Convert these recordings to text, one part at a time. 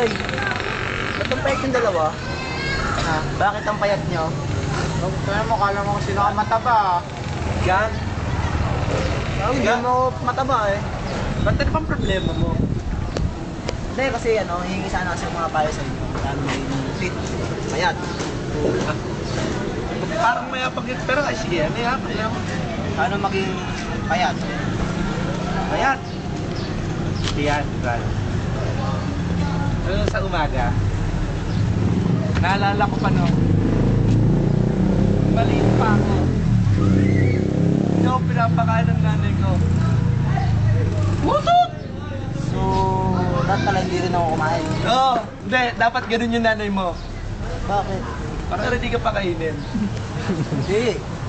Tay, ba't ang payat yung dalawa? Ha? Bakit ang payat nyo? Kaya mo, kala mo kung sino ka mataba. Yan. Hindi mo mataba eh. Ba't ano pang problema mo? Hindi, kasi hihingi sana kasi yung mga payo sa inyo. Paano maging fit, payat. Parang mayapag yun, pero ay sige, mayapag lang. Paano maging payat? Payat. Yan, Brad. Ano sa umaga? Naalala ko pa no. Maliit pa ako. Hindi ako pinapakain ng nanay ko. Mutot! So, dapat pala hindi rin ako kumain. Oo, hindi. Dapat ganun yung nanay mo. Bakit? Para hindi ka pakainin. Hindi.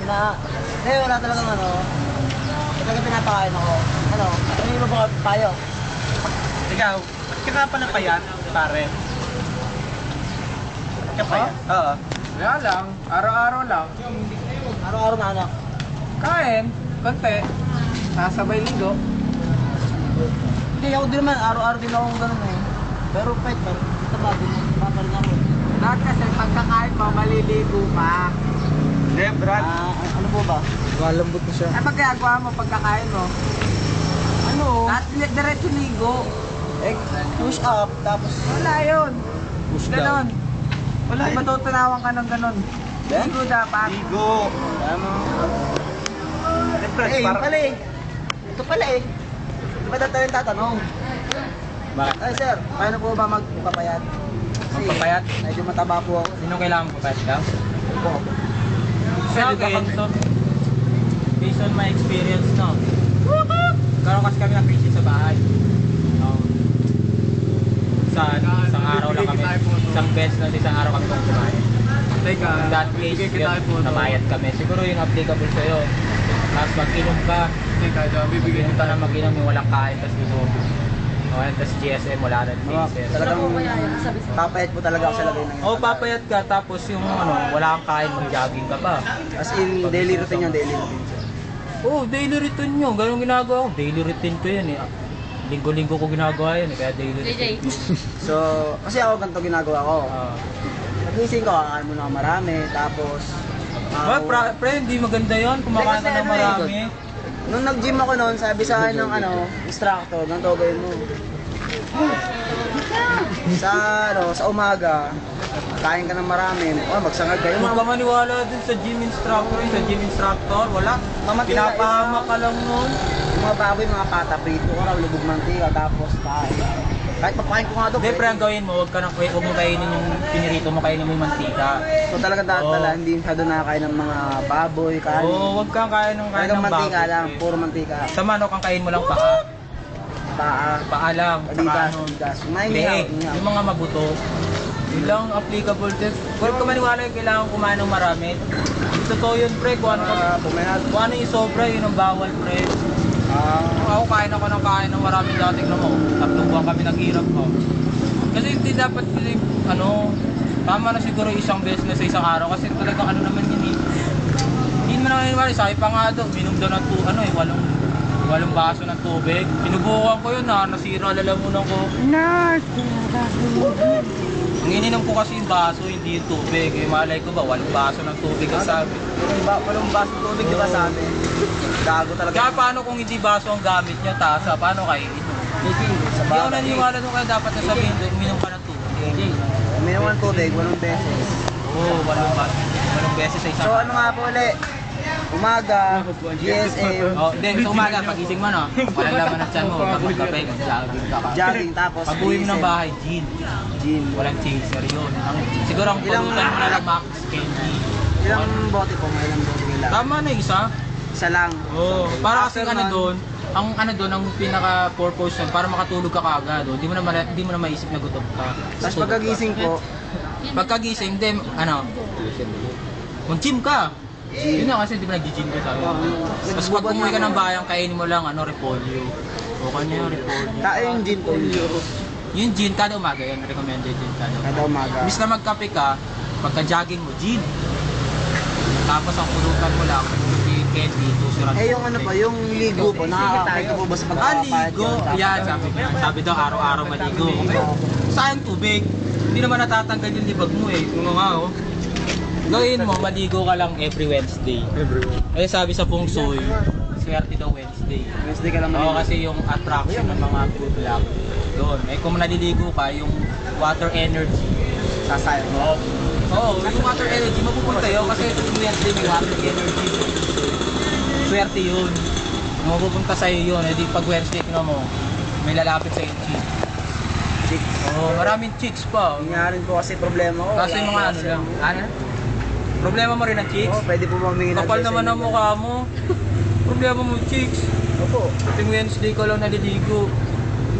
Wala talagang talaga pinapakain ako. Ano yung mga payo? Ikaw, ba't ka nga pala payat, pare? Ba't ka payat? Oo. Wala lang, araw-araw lang. Araw-araw na anak. Kain, konti. Sasabay ligo. Hindi, ako din naman. Araw-araw din ako ganun eh. Pero payat man. Taba din. Papa rin ako. Lahat kasi pagkakain mo, maliligo pa. Hindi, Brad. Ano po ba? Malambot na siya. Ay, pagkagawa mo pagkakain mo. Ano? Lahat diretso ligo. Push up. Tapos... Wala yun. Push Ganon. Wala Di matutunawan ka ng ganon. Then? Ligo dapat. Ligo. Tama. Siyempre, Eh, yun pala eh. Ito pala eh. Di ba dati rin tatanong? Bakit? Ay sir, paano po ba magpapayat? Kasi Magpapayat? medyo mataba po ako. Sino kailangan mo papayat ka? Po. Based on my experience, no? Karoon kasi kami ng PC sa bahay. Isang araw lang kami. Isang beses lang isang araw kami kung kumain. In that case, namayat kami. Siguro yung applicable sa'yo. Tapos mag-inom ka. Mag-inom ka na mag-inom yung walang kain. Tapos gusto tapos GSM, wala na freezer. Talagang papayat po talaga ako sa lagay ng Oo, papayat ka. Tapos yung wala kang kain, mag-jogging ka pa. As in, daily routine yung daily routine. Oo, daily routine nyo. Ganun ginagawa ko. Daily routine ko yan eh. Linggo-linggo ko ginagawa yan eh. Kaya daily routine. So, kasi ako ganito ginagawa ko. Nagising ko, kakain muna ako marami. Tapos, Pre, hindi maganda yun. Kumakain ka ng marami. Nung nag-gym ako noon, sabi sa akin ng instructor, ganito gawin mo. Sa umaga, kain ka ng marami. Magsangag kayo. Huwag ka maniwala dun sa gym instructor. Sa gym instructor, wala. Pinapahamak ka lang nun. Yung mga baboy, mga pata, prito ko raw, lubog mantika, tapos kain. Kahit papakain ko nga doon. Hindi, pre, ang gawin mo, huwag mo kainin yung pinirito mo, kainin mo yung mantika. So talaga dahil pala, hindi masyado nakakain ng mga baboy, kain. Oo, huwag kang kain ng Talagang mantika baboy. lang, puro mantika. Sa manok, ang kain mo lang paa. Paa lang. Adidas, Saka adidas. leeg, yung mga mabuto. Yun lang applicable din. Huwag ka maniwala yung kailangan kumain ng marami. Totoo yun, pre. Kung ano yung sobra, yun ang bawal, pre. Ako kain ng marami dating na mo. 3 buwan kami naghirap ko. Kasi hindi dapat, tama na siguro isang beses na sa isang araw. Kasi talagang naman yun eh. Hindi mo na naniniwala. Sabi pa nga doon, minom daw ng 8 baso ng tubig. Pinubukan ko yun nasira lalamunan ko. Ang ininom ko kasi yung baso, hindi yung tubig. Malay ko ba, 8 baso ng tubig ang sabi. Walang baso tubig, di ba sa amin? Gago talaga. Kaya paano kung hindi baso ang gamit niya, tasa, paano kayo ito? Sa Hindi ako naniniwala doon kaya dapat nasabihin doon, uminom ka ng tubig. Uminom ng tubig, 8 beses. Oo, 8 beses sa isang So ano nga po ulit? Umaga, GSM, hindi, sa umaga, pagising mo walang laman ng tiyan mo, pag magkape, mag-jogging ka. jogging, tapos Pag uwi mo ng GSM. bahay, gin. Walang chaser yun. Siguro ang Ilang- pulutan mo na lang max candy. Ilang bote po, ilang bote nila? Tama na isa. Isa lang. Oo, para kasi After nun, doon, ang pinaka-purpose nun, para makatulog ka kaagad. Hindi mo na maisip na gutom ka. Tapos pagkagising po, Pagkagising, hindi, mag-gym ka. Yun na kasi di ba nag-gym ka sabi. Tapos pag umuwi ka ng bayan, kainin mo lang repolyo. Okay na yung repolyo. tayo yung gin po. Yung gin, kada umaga yan, recommended gin kada Kada umaga. Imbis na magkape ka, pagka-jogging mo, gin. Tapos ang pulutan mo lang, gin. candy, tusuran. Eh yung ano pa, yung ligo po, nakaka-apekto po ba sa pagkakapayat ligo. yun? Yan, sabi daw araw-araw maligo. Sayang tubig. Hindi naman natatanggal yung libag mo eh. Kung nga oh. Gawin mo, maligo ka lang every Wednesday. Eh sabi sa Feng Shui, swerte daw Wednesday. Wednesday ka lang Oo, maligo. kasi yung attraction ng mga good luck doon. Eh kung naliligo ka, yung water energy. Sasayang mo. Oo, yung water energy, mapupunta yun kasi yung Wednesday may water energy. Swerte yun. Mapupunta sa'yo yun. Eh di pag Wednesday, tingnan mo, may lalapit sa'yo yung chicks. Chicks. Oo, maraming chicks pa. Yun nga rin po kasi problema ko. Kasi yung mga ano lang. Ano? Problema mo rin ang chicks? Oo, pwede po mamingin Kapal naman ang mukha mo. Problema mo chicks. Opo. Tuwing Wednesday ka lang naliligo.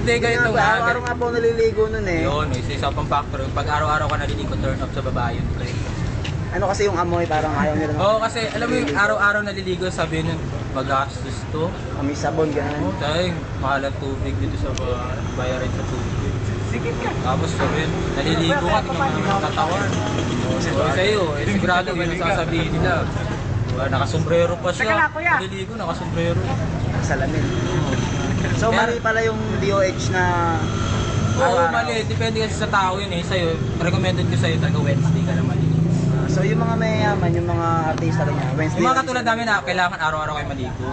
Hindi ganito nga. Araw-araw nga po naliligo nun eh. Yun, isa pang factor. Pag araw-araw ka naliligo, turn up sa babae yun. Pre. Ano kasi yung amoy, parang ayaw nila. Oo, kasi alam mo yung araw-araw naliligo, sabihin nun, magastos to. Kami sabon, gano'n. Oo, dahil mahal ang tubig dito sa bayarin sa tubig. Sikit ka. Tapos sabihin, naliligo ka, tingnan mo yung katawan. So sa'yo, eh, sigurado yun ang sasabihin nila. Nakasombrero pa siya. Naliligo, nakasombrero. Salamin. So mali pala yung DOH na Oo, mali. Depende kasi sa tao yun eh. Sa'yo, recommended ko sa'yo talaga Wednesday ka lang maligo. So yung mga mayayaman, yung mga artista rin niya, Wednesday. Yung mga katulad namin na kailangan araw-araw kayo maligo.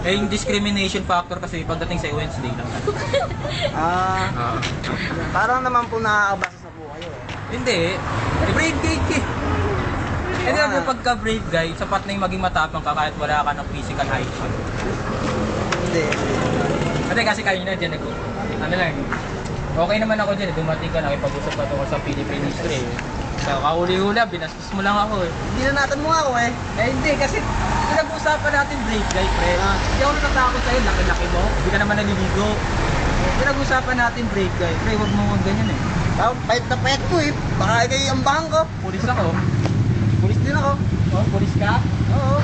Eh yung discrimination factor kasi pagdating sa Wednesday lang. Parang naman po nakakabasa sa po kayo eh. Hindi. Brave guy ka eh. Hindi naman pagka brave guy, sapat na yung maging matapang ka kahit wala ka ng physical hygiene. Hindi. Kasi kanina dyan ano lang, okay naman ako dyan, dumating ka, nakipag-usap ka tungkol sa Philippine history. Sa kahuli-hula, binastos mo lang ako eh. Hindi na natin mo ako eh. Eh hindi, kasi pinag-usapan natin brave guy, pre. Hindi ako natatakot sa'yo, laki-laki mo, hindi ka naman naliligo. Pinag-usapan natin brave guy, pre, huwag mo ganyan eh. Pahit na pahit ko eh. Baka kayo ang bahang ko. Pulis ako. Pulis din ako. Oh, pulis ka? Oo.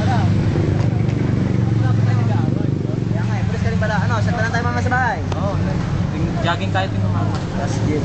Wala. Kaya nga eh, pulis ka rin pala. Ano, saan pa lang tayo mamaya sa bahay? Oo, jogging tayo tingnan mo. Tapos gym.